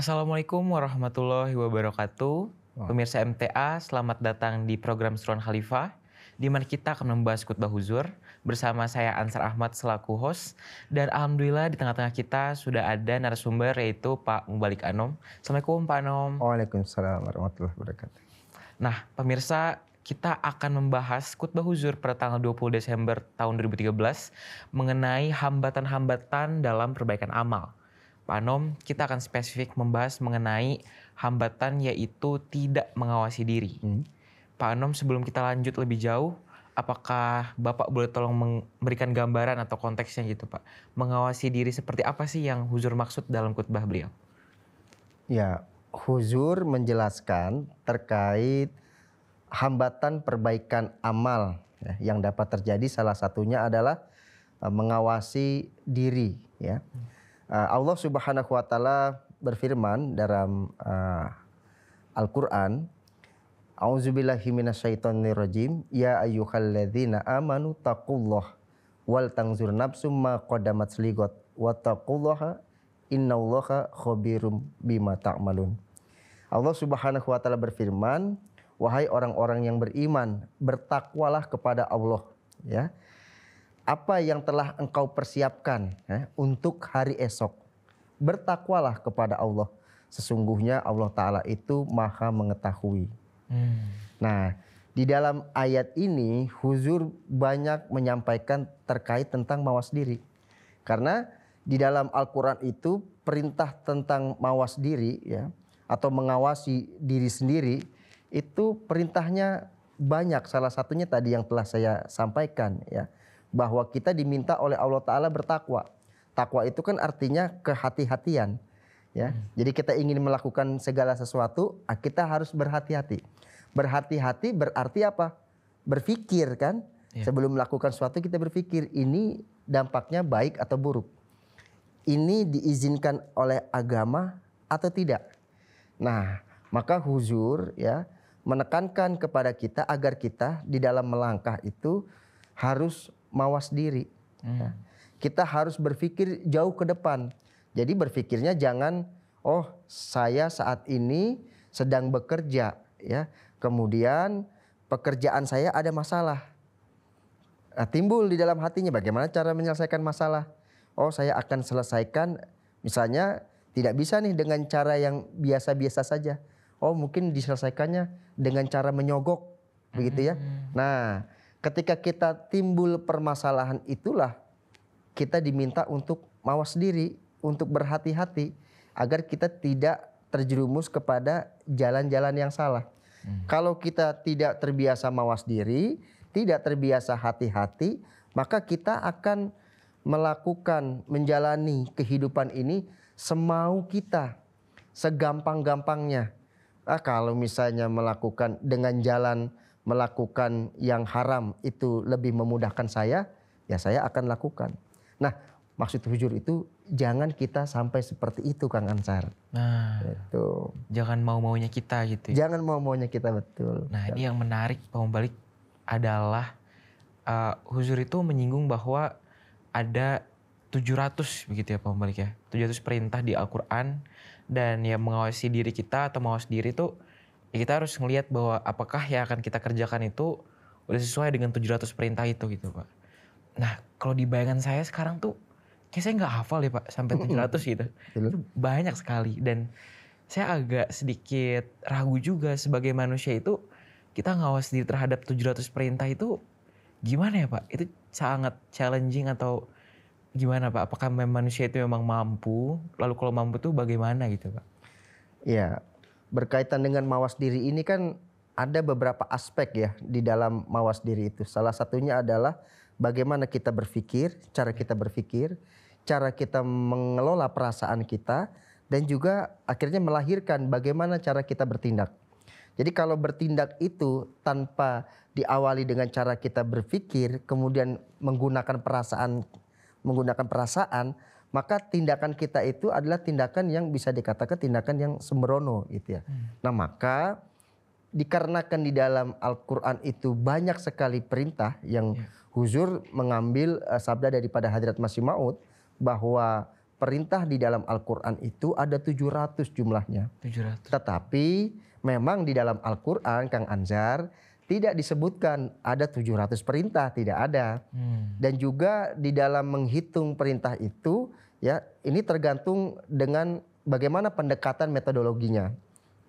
Assalamualaikum warahmatullahi wabarakatuh. Wah, Pemirsa MTA, selamat datang di program Seruan Khalifah, di mana kita akan membahas khutbah huzur bersama saya Ansar Ahmad selaku host. Dan alhamdulillah di tengah-tengah kita sudah ada narasumber yaitu Pak Mubalik Anom. Assalamualaikum Pak Anom. Waalaikumsalam warahmatullahi wabarakatuh. Nah, pemirsa, kita akan membahas khutbah huzur pada tanggal 20 Desember tahun 2013 mengenai hambatan-hambatan dalam perbaikan amal. Pak Anom, kita akan spesifik membahas mengenai hambatan yaitu tidak mengawasi diri. Pak Anom, sebelum kita lanjut lebih jauh, apakah Bapak boleh tolong memberikan gambaran atau konteksnya gitu Pak? Mengawasi diri seperti apa sih yang huzur maksud dalam khutbah beliau? Ya, huzur menjelaskan terkait hambatan perbaikan amal ya, yang dapat terjadi, salah satunya adalah mengawasi diri ya. Allah Subhanahu wa taala berfirman dalam Al-Qur'an, A'udzubillahi minasyaitonirrajim, ya ayyuhalladzina amanu taqullah wal tanzur nafsum ma qaddamat ligot wattaqullaha innallaha khabirum bima ta'malun. Allah Subhanahu wa taala berfirman, wahai orang-orang yang beriman, bertakwalah kepada Allah ya. Apa yang telah engkau persiapkan untuk hari esok. Bertakwalah kepada Allah. Sesungguhnya Allah Ta'ala itu maha mengetahui. Nah, di dalam ayat ini huzur banyak menyampaikan terkait tentang mawas diri. Karena di dalam Al-Quran itu perintah tentang mawas diri ya, atau mengawasi diri sendiri, itu perintahnya banyak. Salah satunya tadi yang telah saya sampaikan ya, bahwa kita diminta oleh Allah Ta'ala bertakwa. Takwa itu kan artinya kehati-hatian ya. Jadi kita ingin melakukan segala sesuatu, kita harus berhati-hati. Berhati-hati berarti apa? Berpikir kan. Sebelum melakukan sesuatu kita berpikir, ini dampaknya baik atau buruk. Ini diizinkan oleh agama atau tidak. Nah, maka huzur ya menekankan kepada kita agar kita di dalam melangkah itu harus mawas diri. Ya. Kita harus berpikir jauh ke depan. Jadi berpikirnya jangan, oh saya saat ini sedang bekerja ya, kemudian pekerjaan saya ada masalah. Nah, timbul di dalam hatinya bagaimana cara menyelesaikan masalah. Oh saya akan selesaikan, misalnya tidak bisa nih dengan cara yang biasa-biasa saja. Oh mungkin diselesaikannya dengan cara menyogok, begitu ya. Nah, ketika kita timbul permasalahan itulah kita diminta untuk mawas diri, untuk berhati-hati agar kita tidak terjerumus kepada jalan-jalan yang salah. Kalau kita tidak terbiasa mawas diri, tidak terbiasa hati-hati, maka kita akan melakukan, menjalani kehidupan ini semau kita, segampang-gampangnya. Kalau misalnya melakukan dengan jalan melakukan yang haram itu lebih memudahkan saya, ya saya akan lakukan. Nah, maksud huzur itu jangan kita sampai seperti itu, Kang Ansar. Nah, itu. Jangan mau-maunya kita gitu ya. Jangan mau-maunya kita, betul. Nah, ini yang menarik Pak Mubalik adalah huzur itu menyinggung bahwa ada 700 begitu ya Pak Mubalik ya. 700 perintah di Al-Quran, dan yang mengawasi diri kita atau mawas diri itu ya kita harus ngelihat bahwa apakah yang akan kita kerjakan itu udah sesuai dengan 700 perintah itu gitu Pak. Nah, kalau di bayangan saya sekarang tuh kayak saya nggak hafal ya Pak sampai 700 gitu. Itu banyak sekali, dan saya agak sedikit ragu juga sebagai manusia itu kita ngawas diri terhadap 700 perintah itu gimana ya Pak? Itu sangat challenging atau gimana Pak? Apakah manusia itu memang mampu? Lalu kalau mampu tuh bagaimana gitu Pak? Ya, berkaitan dengan mawas diri ini kan ada beberapa aspek ya di dalam mawas diri itu. Salah satunya adalah bagaimana kita berpikir, cara kita mengelola perasaan kita, dan juga akhirnya melahirkan bagaimana cara kita bertindak. Jadi kalau bertindak itu tanpa diawali dengan cara kita berpikir, kemudian menggunakan perasaan, maka tindakan kita itu adalah tindakan yang bisa dikatakan tindakan yang sembrono gitu ya. Nah, maka dikarenakan di dalam Al-Quran itu banyak sekali perintah yang huzur mengambil sabda daripada Hadrat Masih Maud bahwa perintah di dalam Al-Quran itu ada 700 jumlahnya. 700. Tetapi memang di dalam Al-Quran, Kang Anzar, tidak disebutkan ada 700 perintah, tidak ada. Dan juga di dalam menghitung perintah itu, ya ini tergantung dengan bagaimana pendekatan metodologinya,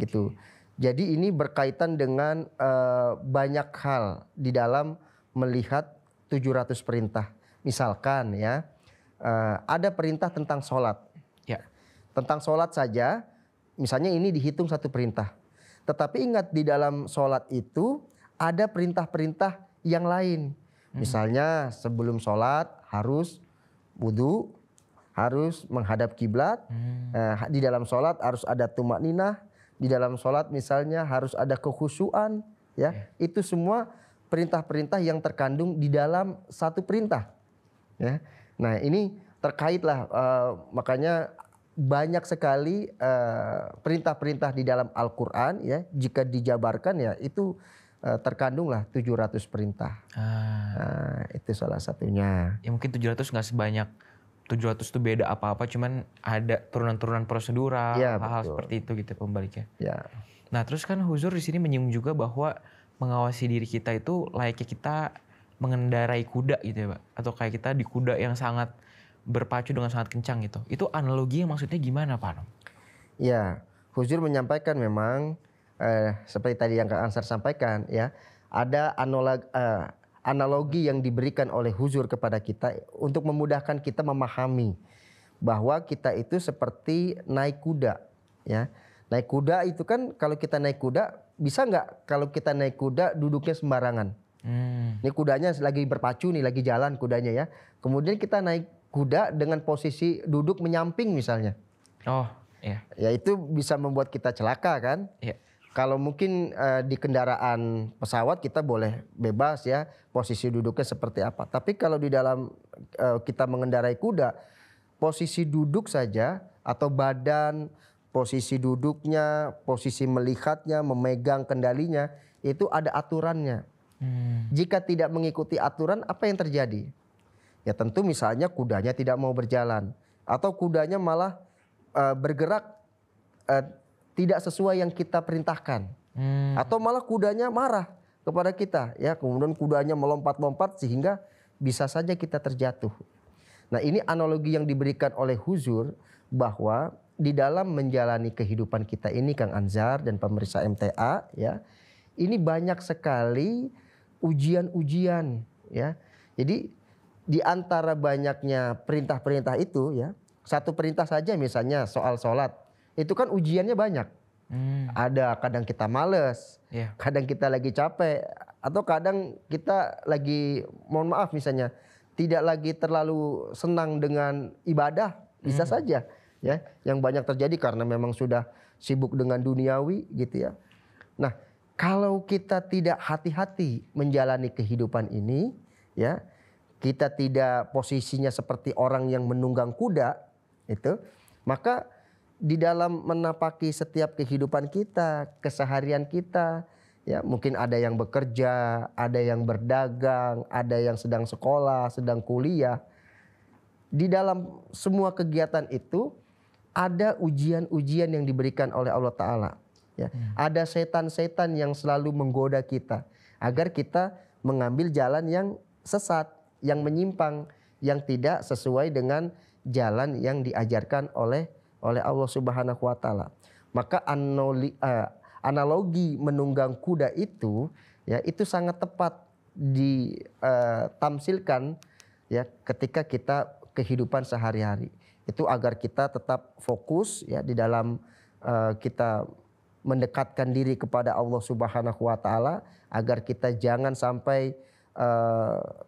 gitu. Jadi ini berkaitan dengan banyak hal di dalam melihat 700 perintah. Misalkan ya, ada perintah tentang sholat. Ya. Tentang sholat saja, misalnya ini dihitung satu perintah. Tetapi ingat di dalam sholat itu ada perintah-perintah yang lain. Misalnya sebelum sholat harus wudu, harus menghadap kiblat. Di dalam sholat harus ada tumakninah. Di dalam sholat misalnya harus ada kekhusyuan. Ya, itu semua perintah-perintah yang terkandung di dalam satu perintah. Ya. Nah ini terkaitlah makanya banyak sekali perintah-perintah di dalam Al-Quran ya, jika dijabarkan ya itu terkandunglah 700 perintah. Nah, itu salah satunya. Ya mungkin 700 nggak sebanyak 700 itu beda apa-apa, cuman ada turunan-turunan prosedural, Ya, hal-hal betul. seperti itu gitu pembaliknya. Ya. Nah terus kan Huzur di sini menyinggung juga bahwa mengawasi diri kita itu layaknya kita mengendarai kuda gitu ya Pak. Atau kayak kita di kuda yang sangat berpacu dengan sangat kencang gitu. Itu analogi yang maksudnya gimana Pak? Ya, Huzur menyampaikan memang seperti tadi yang Kang Ansar sampaikan ya, ada analogi yang diberikan oleh Huzur kepada kita untuk memudahkan kita memahami bahwa kita itu seperti naik kuda ya. Naik kuda itu kan kalau kita naik kuda bisa nggak kalau kita naik kuda duduknya sembarangan. Ini kudanya lagi berpacu nih, lagi jalan kudanya ya. Kemudian kita naik kuda dengan posisi duduk menyamping misalnya. Oh iya. Ya itu bisa membuat kita celaka kan. Iya. Kalau mungkin di kendaraan pesawat kita boleh bebas ya posisi duduknya seperti apa. Tapi kalau di dalam kita mengendarai kuda, posisi duduk saja atau badan, posisi duduknya, posisi melihatnya, memegang kendalinya itu ada aturannya. Jika tidak mengikuti aturan, apa yang terjadi? Ya tentu misalnya kudanya tidak mau berjalan atau kudanya malah bergerak tidak sesuai yang kita perintahkan, atau malah kudanya marah kepada kita, ya kemudian kudanya melompat-lompat sehingga bisa saja kita terjatuh. Nah ini analogi yang diberikan oleh Huzur bahwa di dalam menjalani kehidupan kita ini Kang Anzar dan pemirsa MTA ya, ini banyak sekali ujian-ujian ya. Jadi di antara banyaknya perintah-perintah itu ya, satu perintah saja misalnya soal sholat, itu kan ujiannya banyak. Ada kadang kita males, kadang kita lagi capek, atau kadang kita lagi mohon maaf misalnya tidak lagi terlalu senang dengan ibadah, bisa saja ya. Yang banyak terjadi karena memang sudah sibuk dengan duniawi gitu ya. Nah, kalau kita tidak hati-hati menjalani kehidupan ini ya, kita tidak posisinya seperti orang yang menunggang kuda itu, maka di dalam menapaki setiap kehidupan kita, keseharian kita, ya mungkin ada yang bekerja, ada yang berdagang, ada yang sedang sekolah, sedang kuliah. Di dalam semua kegiatan itu ada ujian-ujian yang diberikan oleh Allah Ta'ala. Ya. Ada setan-setan yang selalu menggoda kita agar kita mengambil jalan yang sesat, yang menyimpang, yang tidak sesuai dengan jalan yang diajarkan oleh Allah Subhanahu wa Ta'ala. Maka analogi menunggang kuda itu ya itu sangat tepat ditamsilkan ya ketika kita kehidupan sehari-hari. Itu agar kita tetap fokus ya di dalam kita mendekatkan diri kepada Allah Subhanahu wa Ta'ala, agar kita jangan sampai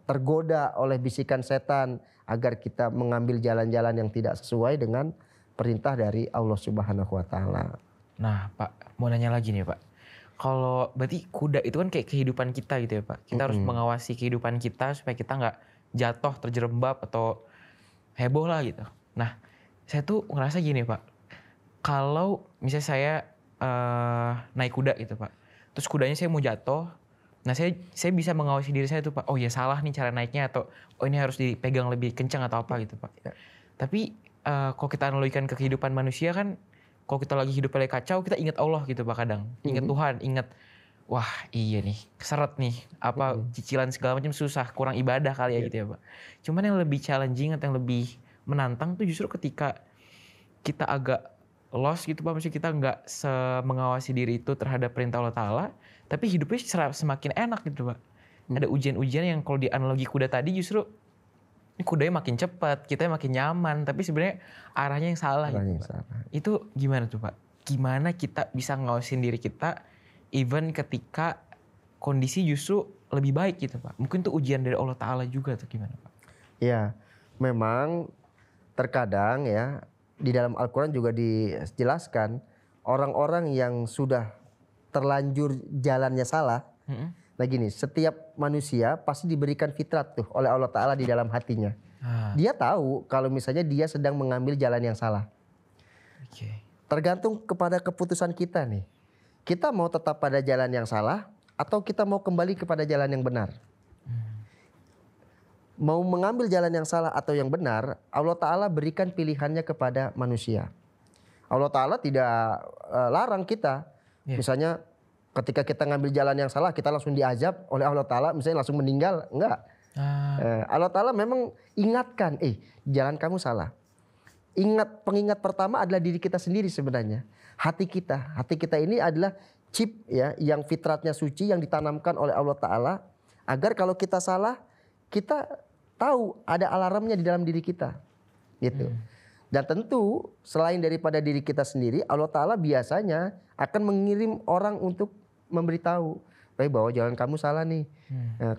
tergoda oleh bisikan setan, agar kita mengambil jalan-jalan yang tidak sesuai dengan perintah dari Allah Subhanahu wa Ta'ala. Nah Pak, mau nanya lagi nih Pak. Kalau berarti kuda itu kan kayak kehidupan kita gitu ya Pak. Kita harus mengawasi kehidupan kita supaya kita nggak jatuh, terjerembab atau heboh lah gitu. Nah, saya tuh ngerasa gini Pak. Kalau misalnya saya naik kuda gitu Pak. Terus kudanya saya mau jatuh. Nah saya bisa mengawasi diri saya tuh Pak. Oh ya salah nih cara naiknya, atau oh ini harus dipegang lebih kencang atau apa gitu Pak. Ya. Tapi kalau kita analogikan ke kehidupan manusia kan, kalau kita lagi hidup lagi kacau, kita ingat Allah gitu Pak kadang. Ingat Tuhan, ingat, wah iya nih, keseret nih, cicilan segala macam susah, kurang ibadah kali ya gitu ya Pak. Cuman yang lebih challenging atau yang lebih menantang tuh justru ketika kita agak lost gitu Pak, maksudnya kita nggak mengawasi diri itu terhadap perintah Allah Ta'ala, tapi hidupnya semakin enak gitu Pak. Ada ujian-ujian yang kalau di analogi kuda tadi justru kudanya makin cepat, kita makin nyaman, tapi sebenarnya arahnya yang salah gitu, Pak. Itu gimana tuh Pak? Gimana kita bisa ngawasin diri kita even ketika kondisi justru lebih baik gitu Pak? Mungkin itu ujian dari Allah Ta'ala juga tuh gimana Pak? Ya, memang terkadang ya di dalam Al-Quran juga dijelaskan orang-orang yang sudah terlanjur jalannya salah. Nah gini, setiap manusia pasti diberikan fitrat tuh oleh Allah Ta'ala di dalam hatinya. Dia tahu kalau misalnya dia sedang mengambil jalan yang salah. Tergantung kepada keputusan kita nih. Kita mau tetap pada jalan yang salah atau kita mau kembali kepada jalan yang benar. Mau mengambil jalan yang salah atau yang benar, Allah Ta'ala berikan pilihannya kepada manusia. Allah Ta'ala tidak larang kita. Misalnya ketika kita ngambil jalan yang salah, kita langsung diazab oleh Allah Ta'ala, misalnya langsung meninggal. Enggak. Allah Ta'ala memang ingatkan, jalan kamu salah. Pengingat pertama adalah diri kita sendiri sebenarnya. Hati kita ini adalah chip ya, yang fitratnya suci, yang ditanamkan oleh Allah Ta'ala. Agar kalau kita salah, kita tahu ada alarmnya di dalam diri kita. Gitu. Dan tentu selain daripada diri kita sendiri, Allah Ta'ala biasanya akan mengirim orang untuk memberitahu, bahwa jalan kamu salah nih.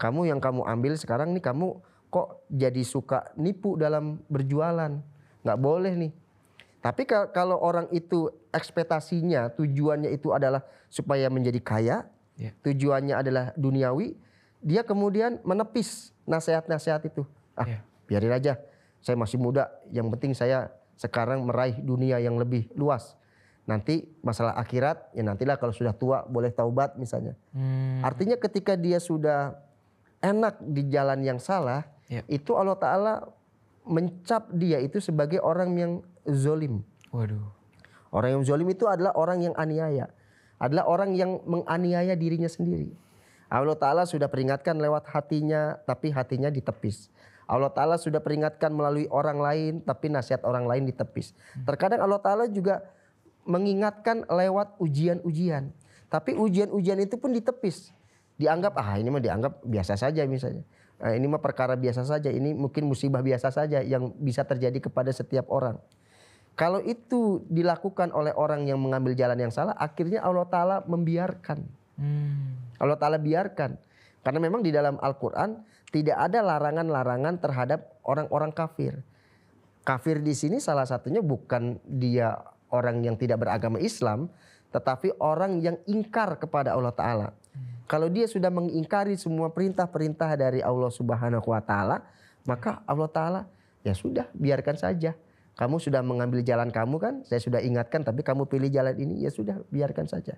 Kamu yang kamu ambil sekarang nih, kamu kok jadi suka nipu dalam berjualan. Nggak boleh nih. Tapi kalau orang itu ekspektasinya, tujuannya itu adalah supaya menjadi kaya, tujuannya adalah duniawi, dia kemudian menepis nasihat-nasihat itu. Biarin aja, saya masih muda, yang penting saya sekarang meraih dunia yang lebih luas. Nanti masalah akhirat, ya nantilah kalau sudah tua boleh taubat misalnya. Artinya ketika dia sudah enak di jalan yang salah, itu Allah Ta'ala mencap dia itu sebagai orang yang zolim. Orang yang zolim itu adalah orang yang aniaya. Adalah orang yang menganiaya dirinya sendiri. Allah Ta'ala sudah peringatkan lewat hatinya, tapi hatinya ditepis. Allah Ta'ala sudah peringatkan melalui orang lain, tapi nasihat orang lain ditepis. Terkadang Allah Ta'ala juga mengingatkan lewat ujian-ujian. Tapi ujian-ujian itu pun ditepis. Dianggap, ini mah dianggap biasa saja misalnya. Ini mah perkara biasa saja, ini mungkin musibah biasa saja yang bisa terjadi kepada setiap orang. Kalau itu dilakukan oleh orang yang mengambil jalan yang salah, akhirnya Allah Ta'ala membiarkan. Allah Ta'ala biarkan. Karena memang di dalam Al-Quran tidak ada larangan-larangan terhadap orang-orang kafir. Kafir di sini salah satunya bukan dia orang yang tidak beragama Islam, tetapi orang yang ingkar kepada Allah Ta'ala. Kalau dia sudah mengingkari semua perintah-perintah dari Allah Subhanahu wa Ta'ala, maka Allah Ta'ala ya sudah, biarkan saja. Kamu sudah mengambil jalan kamu kan, saya sudah ingatkan, tapi kamu pilih jalan ini, ya sudah, biarkan saja.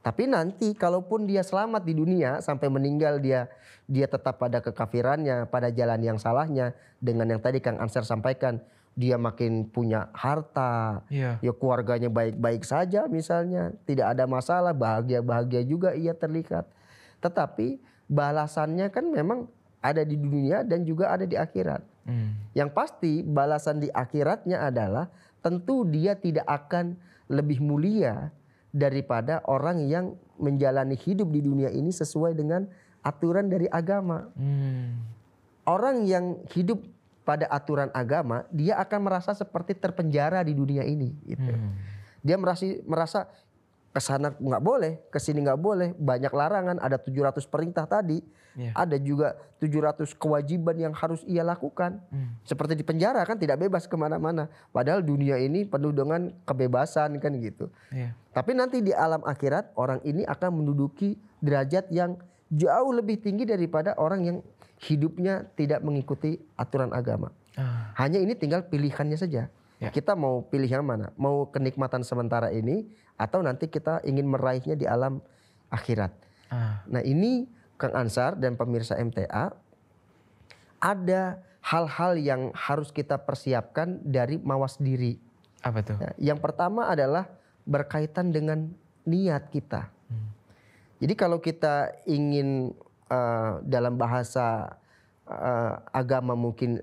Tapi nanti kalaupun dia selamat di dunia sampai meninggal, dia tetap pada kekafirannya, pada jalan yang salahnya, dengan yang tadi Kang Ansar sampaikan, dia makin punya harta, ya keluarganya baik-baik saja misalnya, tidak ada masalah, bahagia-bahagia juga ia terlihat. Tetapi balasannya kan memang ada di dunia dan juga ada di akhirat. Yang pasti balasan di akhiratnya adalah tentu dia tidak akan lebih mulia daripada orang yang menjalani hidup di dunia ini sesuai dengan aturan dari agama. Orang yang hidup pada aturan agama, dia akan merasa seperti terpenjara di dunia ini. Gitu. Dia merasa kesana nggak boleh, kesini nggak boleh, banyak larangan, ada 700 perintah tadi, ada juga 700 kewajiban yang harus ia lakukan. Seperti di penjara kan tidak bebas kemana-mana. Padahal dunia ini penuh dengan kebebasan kan gitu. Tapi nanti di alam akhirat orang ini akan menduduki derajat yang jauh lebih tinggi daripada orang yang hidupnya tidak mengikuti aturan agama. Hanya ini tinggal pilihannya saja. Kita mau pilih yang mana? Mau kenikmatan sementara ini atau nanti kita ingin meraihnya di alam akhirat. Nah ini Kang Ansar dan pemirsa MTA, ada hal-hal yang harus kita persiapkan dari mawas diri. Apa tuh? Ya, yang pertama adalah berkaitan dengan niat kita. Jadi kalau kita ingin dalam bahasa agama mungkin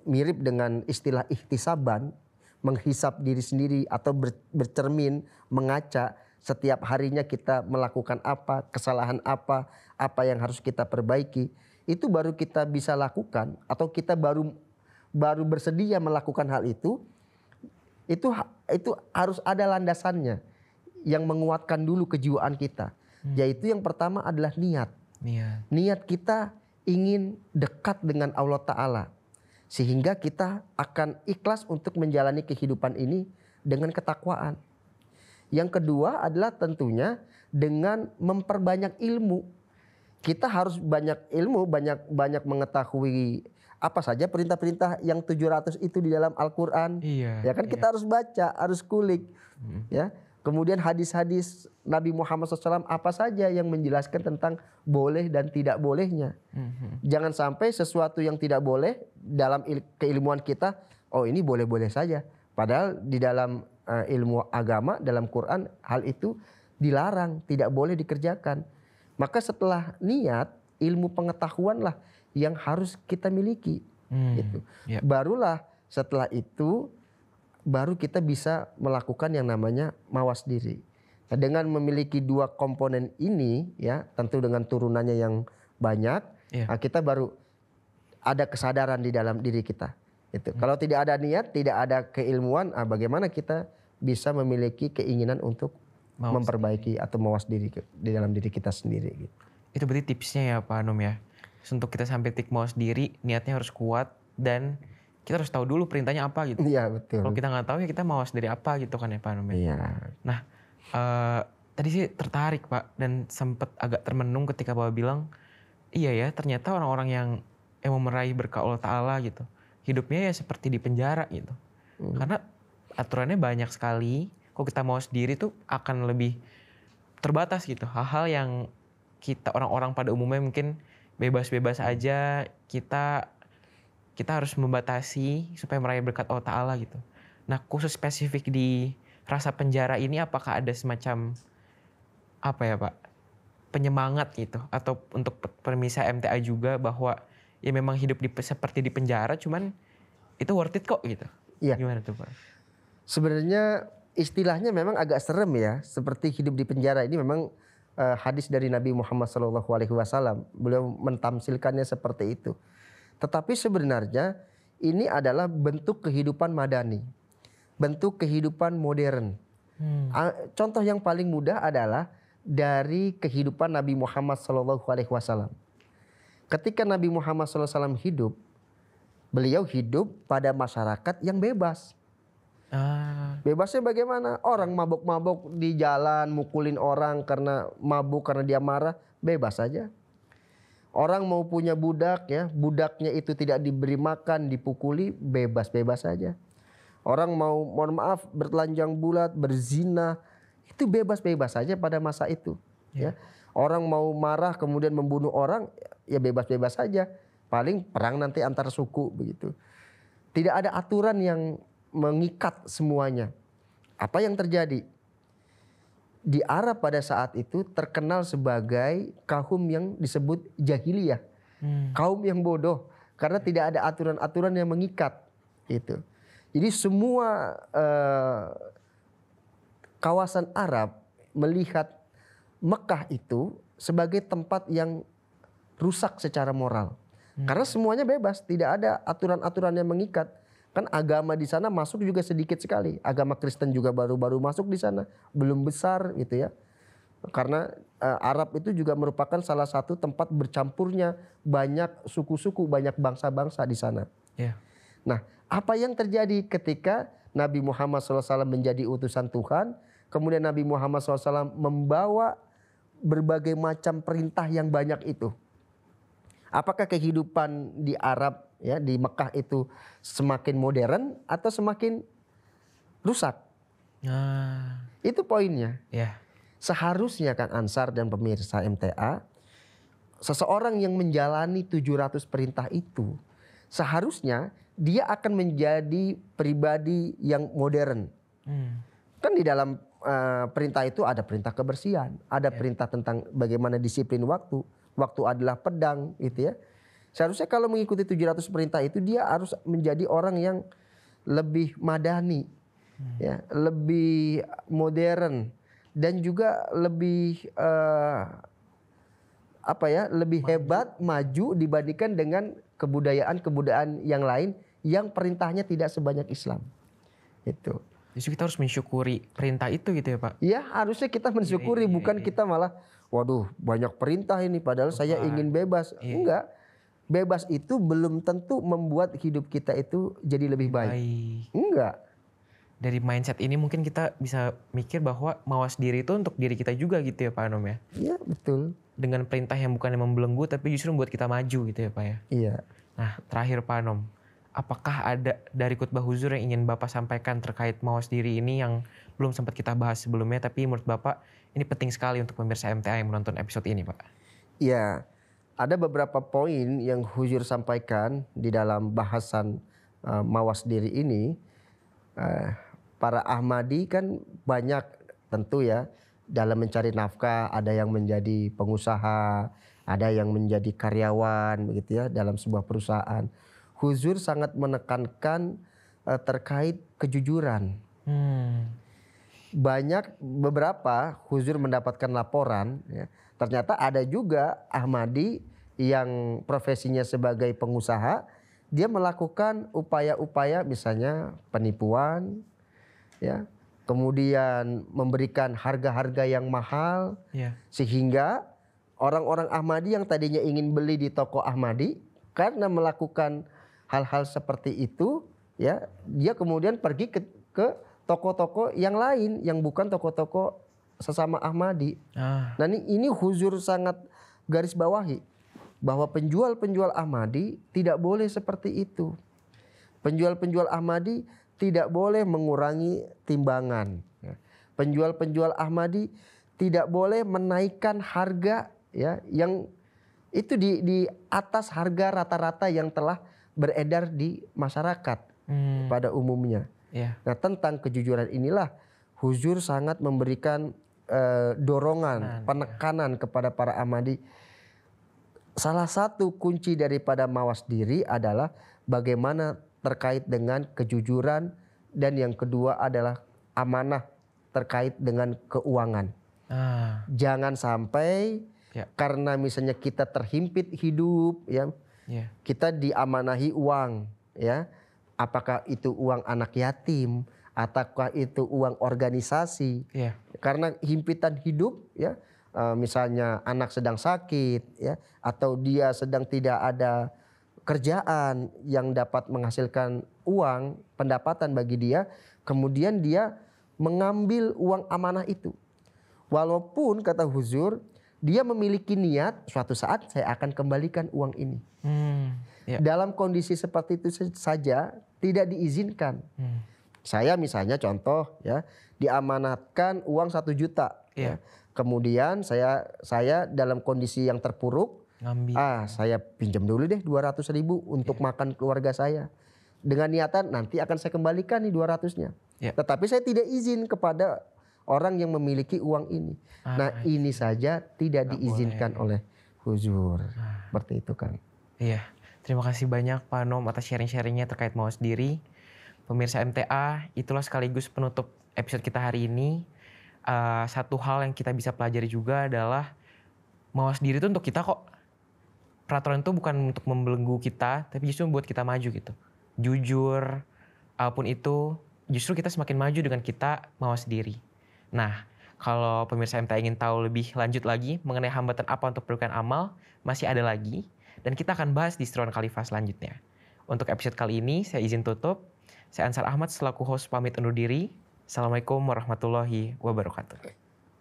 mirip dengan istilah ihtisaban, menghisap diri sendiri atau bercermin, mengaca setiap harinya kita melakukan apa, kesalahan apa yang harus kita perbaiki. Itu baru kita bisa lakukan atau kita baru bersedia melakukan hal itu. Itu harus ada landasannya yang menguatkan dulu kejiwaan kita. Yaitu yang pertama adalah niat. Niat kita ingin dekat dengan Allah Ta'ala. Sehingga kita akan ikhlas untuk menjalani kehidupan ini dengan ketakwaan. Yang kedua adalah tentunya dengan memperbanyak ilmu. Kita harus banyak ilmu, banyak mengetahui apa saja perintah-perintah yang 700 itu di dalam Al-Quran. Ya kan kita harus baca, harus kulik. Ya. Kemudian hadis-hadis Nabi Muhammad SAW apa saja yang menjelaskan tentang boleh dan tidak bolehnya. Jangan sampai sesuatu yang tidak boleh dalam keilmuan kita, oh ini boleh-boleh saja. Padahal di dalam ilmu agama, dalam Quran hal itu dilarang, tidak boleh dikerjakan. Maka setelah niat, ilmu pengetahuanlah yang harus kita miliki. Gitu. Barulah setelah itu baru kita bisa melakukan yang namanya mawas diri. Nah, dengan memiliki dua komponen ini, ya tentu dengan turunannya yang banyak, nah, kita baru ada kesadaran di dalam diri kita. Itu. Kalau tidak ada niat, tidak ada keilmuan, bagaimana kita bisa memiliki keinginan untuk memperbaiki atau mawas diri di dalam diri kita sendiri. Gitu. Itu berarti tipsnya ya Pak Anum ya. Untuk kita sampai mawas diri, niatnya harus kuat dan kita harus tahu dulu perintahnya apa gitu. Iya betul. Kalau kita nggak tahu ya kita mawas dari apa gitu kan ya Pak Anum. Iya. Nah tadi sih tertarik Pak dan sempat agak termenung ketika Bapak bilang iya ya ternyata orang-orang yang mau meraih berkah Allah Ta'ala gitu hidupnya ya seperti di penjara gitu. Karena aturannya banyak sekali. Kalau kita mawas diri tuh akan lebih terbatas gitu. Hal-hal yang kita orang-orang pada umumnya mungkin bebas-bebas aja kita harus membatasi supaya meraih berkat Allah Ta'ala gitu. Nah khusus spesifik di rasa penjara ini apakah ada semacam apa ya Pak penyemangat gitu atau untuk pemirsa MTA juga bahwa ya memang hidup seperti di penjara cuman itu worth it kok gitu. Iya. Gimana tuh Pak? Sebenarnya istilahnya memang agak serem ya, seperti hidup di penjara ini memang hadis dari Nabi Muhammad SAW. Beliau mentamsilkannya seperti itu. Tetapi sebenarnya ini adalah bentuk kehidupan madani, bentuk kehidupan modern. Contoh yang paling mudah adalah dari kehidupan Nabi Muhammad SAW. Ketika Nabi Muhammad SAW hidup, beliau hidup pada masyarakat yang bebas. Bebasnya bagaimana? Orang mabuk-mabuk di jalan, mukulin orang karena mabuk, karena dia marah, bebas saja. Orang mau punya budak ya, budaknya itu tidak diberi makan, dipukuli, bebas-bebas saja. Orang mau, mohon maaf, bertelanjang bulat, berzina, itu bebas-bebas saja pada masa itu. Ya. Orang mau marah kemudian membunuh orang, ya bebas-bebas saja. Paling perang nanti antar suku begitu. Tidak ada aturan yang mengikat semuanya. Apa yang terjadi? Di Arab pada saat itu terkenal sebagai kaum yang disebut jahiliyah. Kaum yang bodoh. Karena tidak ada aturan-aturan yang mengikat. Itu. Jadi semua kawasan Arab melihat Mekah itu sebagai tempat yang rusak secara moral. Karena semuanya bebas. Tidak ada aturan-aturan yang mengikat. Kan agama di sana masuk juga sedikit sekali. Agama Kristen juga baru-baru masuk di sana, belum besar gitu ya. Karena Arab itu juga merupakan salah satu tempat bercampurnya banyak suku-suku, banyak bangsa-bangsa di sana. Nah, apa yang terjadi ketika Nabi Muhammad SAW menjadi utusan Tuhan, kemudian Nabi Muhammad SAW membawa berbagai macam perintah yang banyak itu. Apakah kehidupan di Arab ya di Mekah itu semakin modern atau semakin rusak? Itu poinnya. Seharusnya Kang Ansar dan pemirsa MTA, seseorang yang menjalani 700 perintah itu seharusnya dia akan menjadi pribadi yang modern. Kan di dalam perintah itu ada perintah kebersihan, ada perintah tentang bagaimana disiplin waktu. Waktu adalah pedang gitu ya. Seharusnya kalau mengikuti 700 perintah itu dia harus menjadi orang yang lebih madani, ya, lebih modern dan juga lebih lebih hebat, maju dibandingkan dengan kebudayaan yang lain yang perintahnya tidak sebanyak Islam. Itu. Justru kita harus mensyukuri perintah itu gitu ya Pak? Ya harusnya kita mensyukuri, bukan kita malah, waduh banyak perintah ini padahal saya ingin bebas. Enggak, bebas itu belum tentu membuat hidup kita itu jadi lebih baik. Enggak. Dari mindset ini mungkin kita bisa mikir bahwa mawas diri itu untuk diri kita juga gitu ya Pak Anom ya? Iya betul. Dengan perintah yang bukan yang membelenggu tapi justru membuat kita maju gitu ya Pak ya? Iya. Nah terakhir Pak Anom, apakah ada dari khutbah huzur yang ingin Bapak sampaikan terkait mawas diri ini yang belum sempat kita bahas sebelumnya tapi menurut Bapak ini penting sekali untuk pemirsa MTA yang menonton episode ini Pak? Iya, ada beberapa poin yang huzur sampaikan di dalam bahasan mawas diri ini. Para Ahmadi kan banyak tentu ya dalam mencari nafkah, ada yang menjadi pengusaha, ada yang menjadi karyawan begitu ya dalam sebuah perusahaan. Huzur sangat menekankan terkait kejujuran. Beberapa huzur mendapatkan laporan ya, ternyata ada juga Ahmadi yang profesinya sebagai pengusaha, dia melakukan upaya-upaya misalnya penipuan, ya, kemudian memberikan harga-harga yang mahal, sehingga orang-orang Ahmadi yang tadinya ingin beli di toko Ahmadi karena melakukan hal-hal seperti itu, ya, dia kemudian pergi ke toko-toko yang lain yang bukan toko-toko sesama Ahmadi. Nah ini huzur sangat garis bawahi bahwa penjual-penjual Ahmadi tidak boleh seperti itu. Penjual-penjual Ahmadi tidak boleh mengurangi timbangan. Penjual-penjual Ahmadi tidak boleh menaikkan harga ya yang itu di atas harga rata-rata yang telah beredar di masyarakat pada umumnya. Nah tentang kejujuran inilah huzur sangat memberikan dorongan, penekanan kepada para Ahmadi. Salah satu kunci daripada mawas diri adalah bagaimana terkait dengan kejujuran, dan yang kedua adalah amanah terkait dengan keuangan. Jangan sampai karena misalnya kita terhimpit hidup ya, kita diamanahi uang ya, apakah itu uang anak yatim ataukah itu uang organisasi, karena himpitan hidup ya, misalnya anak sedang sakit ya, atau dia sedang tidak ada kerjaan yang dapat menghasilkan uang, pendapatan bagi dia, kemudian dia mengambil uang amanah itu. Walaupun kata huzur, dia memiliki niat suatu saat saya akan kembalikan uang ini. Dalam kondisi seperti itu saja tidak diizinkan. Saya misalnya contoh ya, diamanatkan uang 1 juta. Ya. Kemudian saya dalam kondisi yang terpuruk, saya pinjam dulu deh 200.000 untuk makan keluarga saya. Dengan niatan nanti akan saya kembalikan nih 200-nya. Tetapi saya tidak izin kepada orang yang memiliki uang ini. Nah ini saja tidak diizinkan oleh huzur. Seperti itu kan. Iya, terima kasih banyak Pak Anom atas sharing-sharingnya terkait mawas diri. Pemirsa MTA, itulah sekaligus penutup episode kita hari ini. Satu hal yang kita bisa pelajari juga adalah mawas diri itu untuk kita kok. Peraturan itu bukan untuk membelenggu kita, tapi justru membuat kita maju gitu. Jujur, apapun itu, justru kita semakin maju dengan kita mawas diri. Nah, kalau pemirsa MTA ingin tahu lebih lanjut lagi mengenai hambatan apa untuk perbaikan amal, masih ada lagi. Dan kita akan bahas di Seruan Khalifah selanjutnya. Untuk episode kali ini, saya izin tutup. Saya Ansar Ahmad selaku host pamit undur diri. Assalamualaikum warahmatullahi wabarakatuh.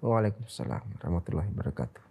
Waalaikumsalam warahmatullahi wabarakatuh.